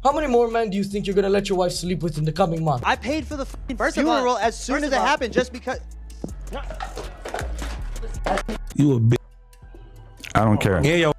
How many more men do you think you're gonna let your wife sleep with in the coming month? I paid for the funeral as soon as it happened just because. You a bitch. I don't care. Yeah, yo.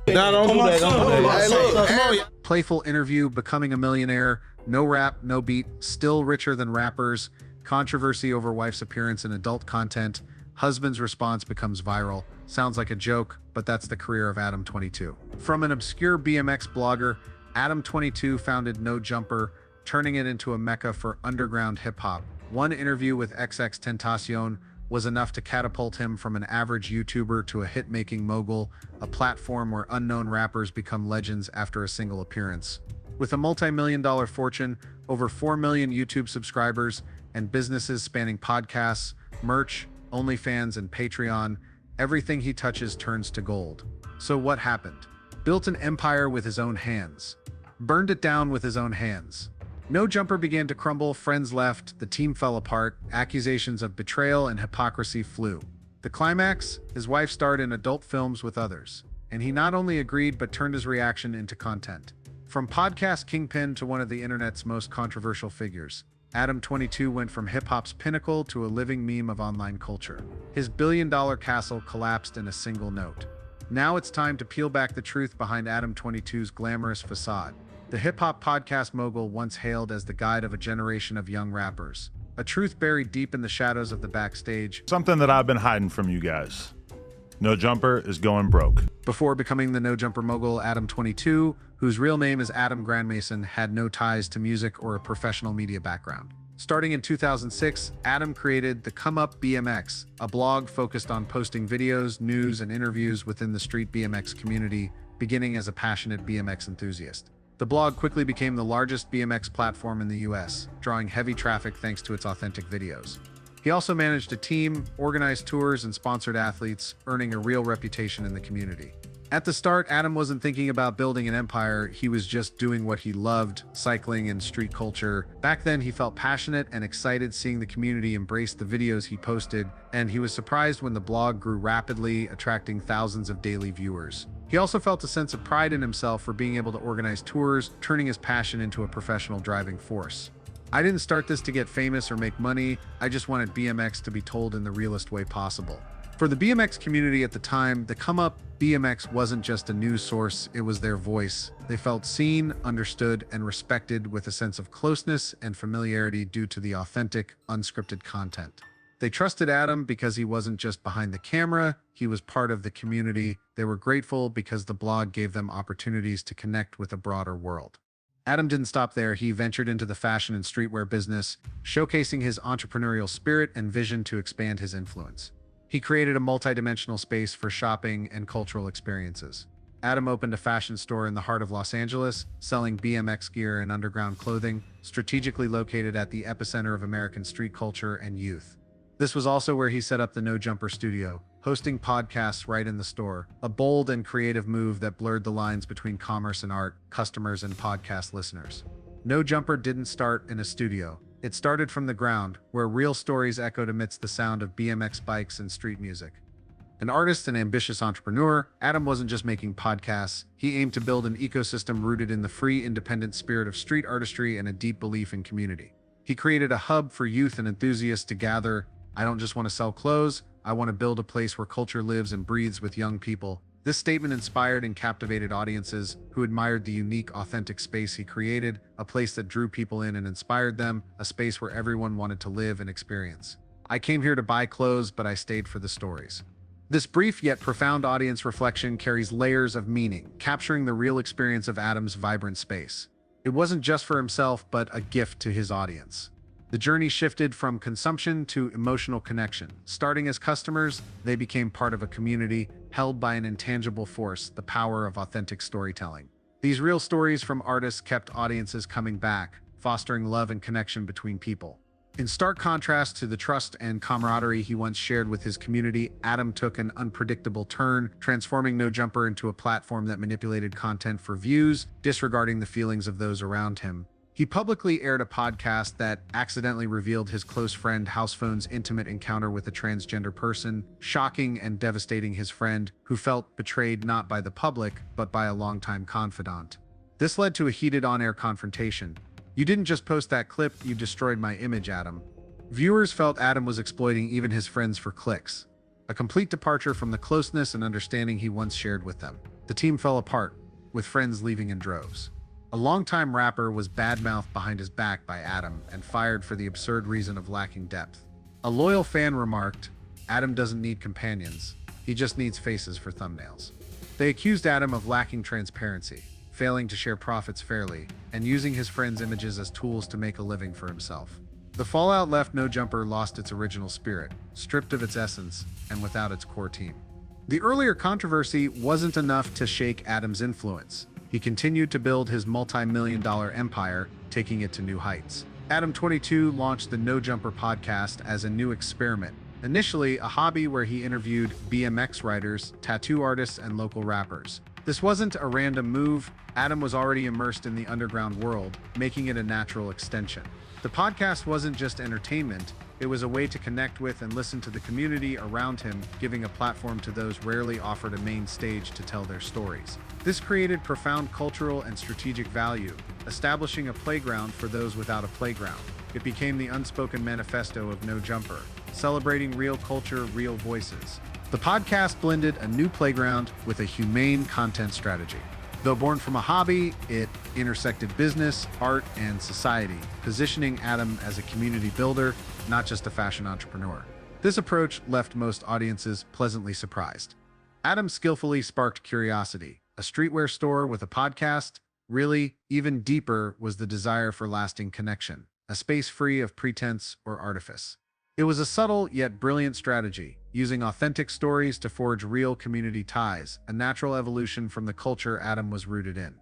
No, don't do that. Don't do that. Hey, look. Playful interview, becoming a millionaire, no rap, no beat, still richer than rappers, controversy over wife's appearance in adult content, husband's response becomes viral. Sounds like a joke, but that's the career of Adam22. From an obscure BMX blogger, Adam22 founded No Jumper, turning it into a mecca for underground hip-hop. One interview with XXXTentacion was enough to catapult him from an average YouTuber to a hit-making mogul, a platform where unknown rappers become legends after a single appearance. With a multi-million-dollar fortune, over 4 million YouTube subscribers, and businesses spanning podcasts, merch, OnlyFans, and Patreon, everything he touches turns to gold. So what happened? Built an empire with his own hands. Burned it down with his own hands. No Jumper began to crumble, friends left, the team fell apart, accusations of betrayal and hypocrisy flew. The climax? His wife starred in adult films with others. And he not only agreed but turned his reaction into content. From podcast kingpin to one of the internet's most controversial figures, Adam22 went from hip-hop's pinnacle to a living meme of online culture. His billion-dollar castle collapsed in a single note. Now it's time to peel back the truth behind Adam22's glamorous facade. The hip-hop podcast mogul once hailed as the guide of a generation of young rappers. A truth buried deep in the shadows of the backstage. Something that I've been hiding from you guys. No Jumper is going broke. Before becoming the No Jumper mogul, Adam22, whose real name is Adam Grandmaison, had no ties to music or a professional media background. Starting in 2006, Adam created the Come Up BMX, a blog focused on posting videos, news, and interviews within the street BMX community, beginning as a passionate BMX enthusiast. The blog quickly became the largest BMX platform in the US, drawing heavy traffic thanks to its authentic videos. He also managed a team, organized tours, and sponsored athletes, earning a real reputation in the community. At the start, Adam wasn't thinking about building an empire, he was just doing what he loved, cycling and street culture. Back then, he felt passionate and excited seeing the community embrace the videos he posted, and he was surprised when the blog grew rapidly, attracting thousands of daily viewers. He also felt a sense of pride in himself for being able to organize tours, turning his passion into a professional driving force. I didn't start this to get famous or make money, I just wanted BMX to be told in the realest way possible. For the BMX community at the time, the Come Up BMX wasn't just a news source, it was their voice. They felt seen, understood, and respected with a sense of closeness and familiarity due to the authentic, unscripted content. They trusted Adam because he wasn't just behind the camera, he was part of the community. They were grateful because the blog gave them opportunities to connect with a broader world. Adam didn't stop there, he ventured into the fashion and streetwear business, showcasing his entrepreneurial spirit and vision to expand his influence. He created a multi-dimensional space for shopping and cultural experiences. Adam opened a fashion store in the heart of Los Angeles, selling BMX gear and underground clothing, strategically located at the epicenter of American street culture and youth. This was also where he set up the No Jumper studio, hosting podcasts right in the store, a bold and creative move that blurred the lines between commerce and art, customers and podcast listeners. No Jumper didn't start in a studio. It started from the ground, where real stories echoed amidst the sound of BMX bikes and street music. An artist and ambitious entrepreneur, Adam wasn't just making podcasts, he aimed to build an ecosystem rooted in the free, independent spirit of street artistry and a deep belief in community. He created a hub for youth and enthusiasts to gather. I don't just want to sell clothes, I want to build a place where culture lives and breathes with young people. This statement inspired and captivated audiences who admired the unique, authentic space he created, a place that drew people in and inspired them, a space where everyone wanted to live and experience. I came here to buy clothes, but I stayed for the stories. This brief yet profound audience reflection carries layers of meaning, capturing the real experience of Adam's vibrant space. It wasn't just for himself, but a gift to his audience. The journey shifted from consumption to emotional connection. Starting as customers, they became part of a community held by an intangible force, the power of authentic storytelling. These real stories from artists kept audiences coming back, fostering love and connection between people. In stark contrast to the trust and camaraderie he once shared with his community, Adam took an unpredictable turn, transforming No Jumper into a platform that manipulated content for views, disregarding the feelings of those around him. He publicly aired a podcast that accidentally revealed his close friend Housephone's intimate encounter with a transgender person, shocking and devastating his friend, who felt betrayed not by the public, but by a longtime confidant. This led to a heated on-air confrontation. "You didn't just post that clip, you destroyed my image, Adam." Viewers felt Adam was exploiting even his friends for clicks, a complete departure from the closeness and understanding he once shared with them. The team fell apart, with friends leaving in droves. A longtime rapper was badmouthed behind his back by Adam and fired for the absurd reason of lacking depth. A loyal fan remarked, "Adam doesn't need companions, he just needs faces for thumbnails." They accused Adam of lacking transparency, failing to share profits fairly, and using his friends' images as tools to make a living for himself. The fallout left No Jumper lost its original spirit, stripped of its essence, and without its core team. The earlier controversy wasn't enough to shake Adam's influence. He continued to build his multi-million-dollar empire, taking it to new heights. Adam 22 launched the No Jumper podcast as a new experiment, initially a hobby where he interviewed BMX riders, tattoo artists, and local rappers. This wasn't a random move. Adam was already immersed in the underground world, making it a natural extension. The podcast wasn't just entertainment, it was a way to connect with and listen to the community around him, giving a platform to those rarely offered a main stage to tell their stories. This created profound cultural and strategic value, establishing a playground for those without a playground. It became the unspoken manifesto of No Jumper, celebrating real culture, real voices. The podcast blended a new playground with a humane content strategy. Though born from a hobby, it intersected business, art, and society, positioning Adam as a community builder, not just a fashion entrepreneur. This approach left most audiences pleasantly surprised. Adam skillfully sparked curiosity. A streetwear store with a podcast? Really, even deeper was the desire for lasting connection, a space free of pretense or artifice. It was a subtle yet brilliant strategy, using authentic stories to forge real community ties, a natural evolution from the culture Adam was rooted in.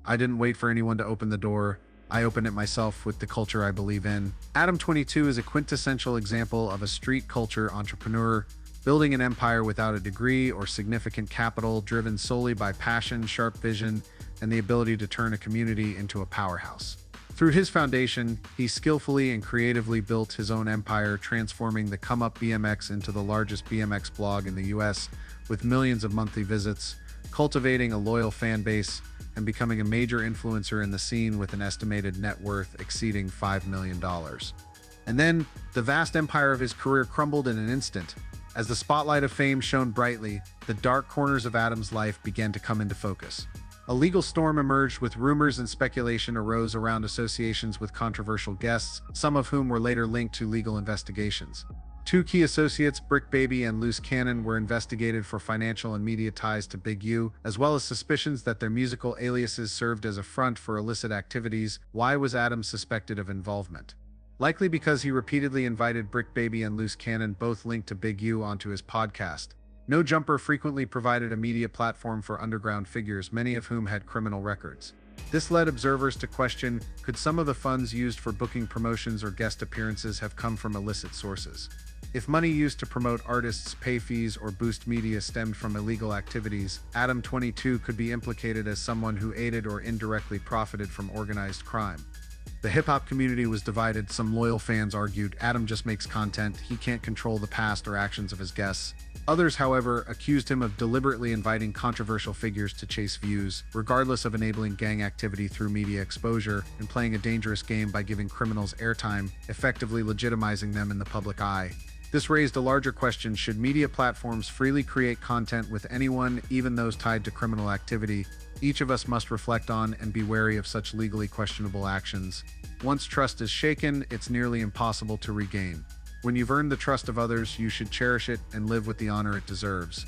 "I didn't wait for anyone to open the door. I opened it myself with the culture I believe in." Adam 22 is a quintessential example of a street culture entrepreneur, building an empire without a degree or significant capital, driven solely by passion, sharp vision, and the ability to turn a community into a powerhouse. Through his foundation, he skillfully and creatively built his own empire, transforming the Come Up BMX into the largest BMX blog in the US, with millions of monthly visits, cultivating a loyal fan base, and becoming a major influencer in the scene with an estimated net worth exceeding $5 million. And then, the vast empire of his career crumbled in an instant. As the spotlight of fame shone brightly, the dark corners of Adam's life began to come into focus. A legal storm emerged with rumors and speculation arose around associations with controversial guests, some of whom were later linked to legal investigations. Two key associates, Brick Baby and Loose Cannon, were investigated for financial and media ties to Big U, as well as suspicions that their musical aliases served as a front for illicit activities. Why was Adam suspected of involvement? Likely because he repeatedly invited Brick Baby and Loose Cannon, both linked to Big U, onto his podcast. No Jumper frequently provided a media platform for underground figures, many of whom had criminal records. This led observers to question, could some of the funds used for booking promotions or guest appearances have come from illicit sources? If money used to promote artists, pay fees, or boost media stemmed from illegal activities, Adam 22 could be implicated as someone who aided or indirectly profited from organized crime. The hip-hop community was divided. Some loyal fans argued Adam just makes content, he can't control the past or actions of his guests. Others, however, accused him of deliberately inviting controversial figures to chase views, regardless of enabling gang activity through media exposure, and playing a dangerous game by giving criminals airtime, effectively legitimizing them in the public eye. This raised a larger question: should media platforms freely create content with anyone, even those tied to criminal activity? Each of us must reflect on and be wary of such legally questionable actions. Once trust is shaken, it's nearly impossible to regain. When you've earned the trust of others, you should cherish it and live with the honor it deserves.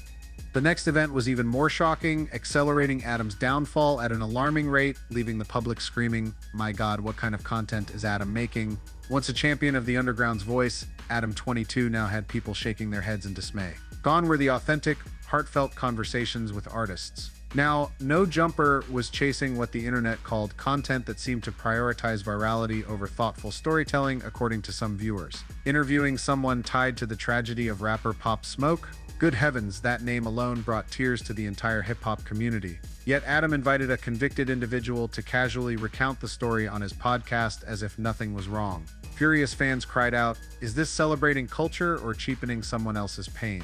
The next event was even more shocking, accelerating Adam's downfall at an alarming rate, leaving the public screaming, "My God, what kind of content is Adam making?" Once a champion of the underground's voice, Adam 22 now had people shaking their heads in dismay. Gone were the authentic, heartfelt conversations with artists. Now, No Jumper was chasing what the internet called content that seemed to prioritize virality over thoughtful storytelling, according to some viewers. Interviewing someone tied to the tragedy of rapper Pop Smoke? Good heavens, that name alone brought tears to the entire hip-hop community. Yet Adam invited a convicted individual to casually recount the story on his podcast as if nothing was wrong. Furious fans cried out, "Is this celebrating culture or cheapening someone else's pain?"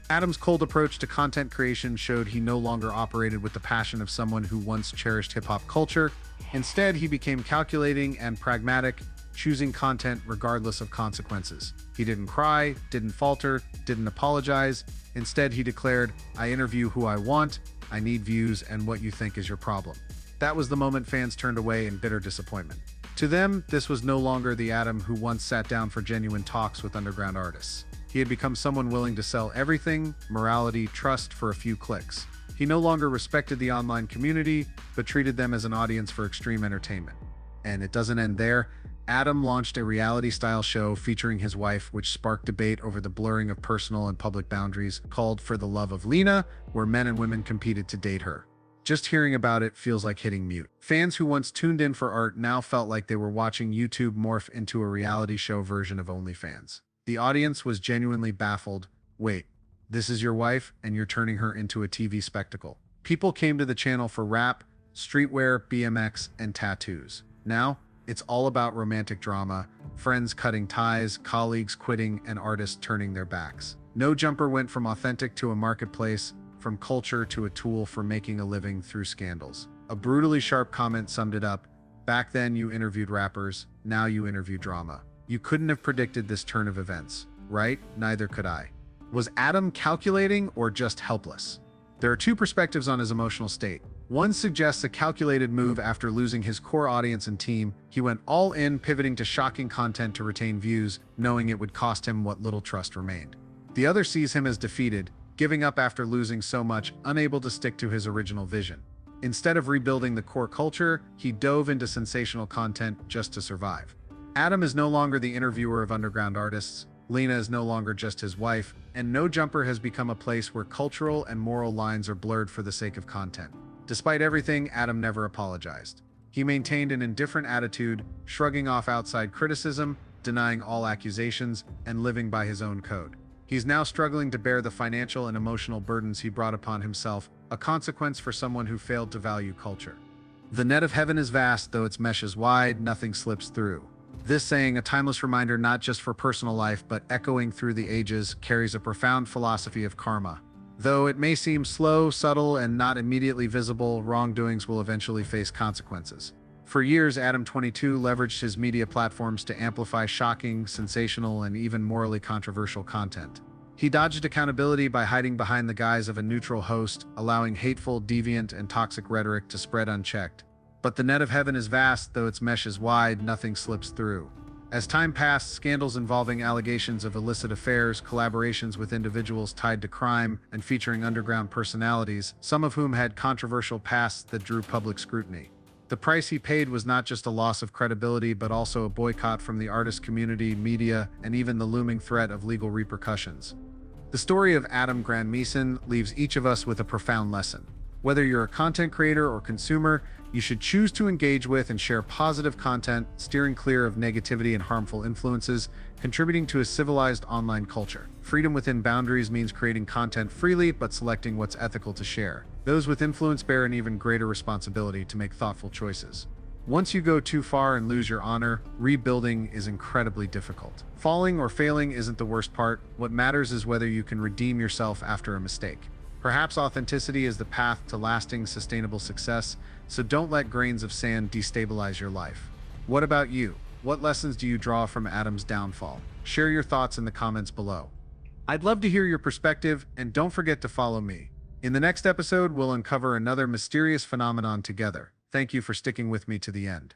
Adam's cold approach to content creation showed he no longer operated with the passion of someone who once cherished hip-hop culture. Instead, he became calculating and pragmatic, choosing content regardless of consequences. He didn't cry, didn't falter, didn't apologize. Instead, he declared, "I interview who I want, I need views, and what you think is your problem." That was the moment fans turned away in bitter disappointment. To them, this was no longer the Adam who once sat down for genuine talks with underground artists. He had become someone willing to sell everything, morality, trust for a few clicks. He no longer respected the online community, but treated them as an audience for extreme entertainment. And it doesn't end there. Adam launched a reality-style show featuring his wife, which sparked debate over the blurring of personal and public boundaries, called For the Love of Lena, where men and women competed to date her. Just hearing about it feels like hitting mute. Fans who once tuned in for art now felt like they were watching YouTube morph into a reality show version of OnlyFans. The audience was genuinely baffled. Wait, this is your wife, and you're turning her into a TV spectacle. People came to the channel for rap, streetwear, BMX, and tattoos. Now, it's all about romantic drama, friends cutting ties, colleagues quitting, and artists turning their backs. No Jumper went from authentic to a marketplace, from culture to a tool for making a living through scandals. A brutally sharp comment summed it up. Back then you interviewed rappers, now you interview drama. You couldn't have predicted this turn of events, right? Neither could I. Was Adam calculating or just helpless? There are two perspectives on his emotional state. One suggests a calculated move after losing his core audience and team. He went all in, pivoting to shocking content to retain views, knowing it would cost him what little trust remained. The other sees him as defeated, giving up after losing so much, unable to stick to his original vision. Instead of rebuilding the core culture, he dove into sensational content just to survive. Adam is no longer the interviewer of underground artists, Lena is no longer just his wife, and No Jumper has become a place where cultural and moral lines are blurred for the sake of content. Despite everything, Adam never apologized. He maintained an indifferent attitude, shrugging off outside criticism, denying all accusations, and living by his own code. He's now struggling to bear the financial and emotional burdens he brought upon himself, a consequence for someone who failed to value culture. The net of heaven is vast, though its mesh is wide, nothing slips through. This saying, a timeless reminder not just for personal life, but echoing through the ages, carries a profound philosophy of karma. Though it may seem slow, subtle, and not immediately visible, wrongdoings will eventually face consequences. For years, Adam 22 leveraged his media platforms to amplify shocking, sensational, and even morally controversial content. He dodged accountability by hiding behind the guise of a neutral host, allowing hateful, deviant, and toxic rhetoric to spread unchecked. But the net of heaven is vast, though its mesh is wide, nothing slips through. As time passed, scandals involving allegations of illicit affairs, collaborations with individuals tied to crime, and featuring underground personalities, some of whom had controversial pasts that drew public scrutiny. The price he paid was not just a loss of credibility, but also a boycott from the artist community, media, and even the looming threat of legal repercussions. The story of Adam Grandmaison leaves each of us with a profound lesson. Whether you're a content creator or consumer, you should choose to engage with and share positive content, steering clear of negativity and harmful influences, contributing to a civilized online culture. Freedom within boundaries means creating content freely, but selecting what's ethical to share. Those with influence bear an even greater responsibility to make thoughtful choices. Once you go too far and lose your honor, rebuilding is incredibly difficult. Falling or failing isn't the worst part. What matters is whether you can redeem yourself after a mistake. Perhaps authenticity is the path to lasting, sustainable success, so don't let grains of sand destabilize your life. What about you? What lessons do you draw from Adam's downfall? Share your thoughts in the comments below. I'd love to hear your perspective, and don't forget to follow me. In the next episode, we'll uncover another mysterious phenomenon together. Thank you for sticking with me to the end.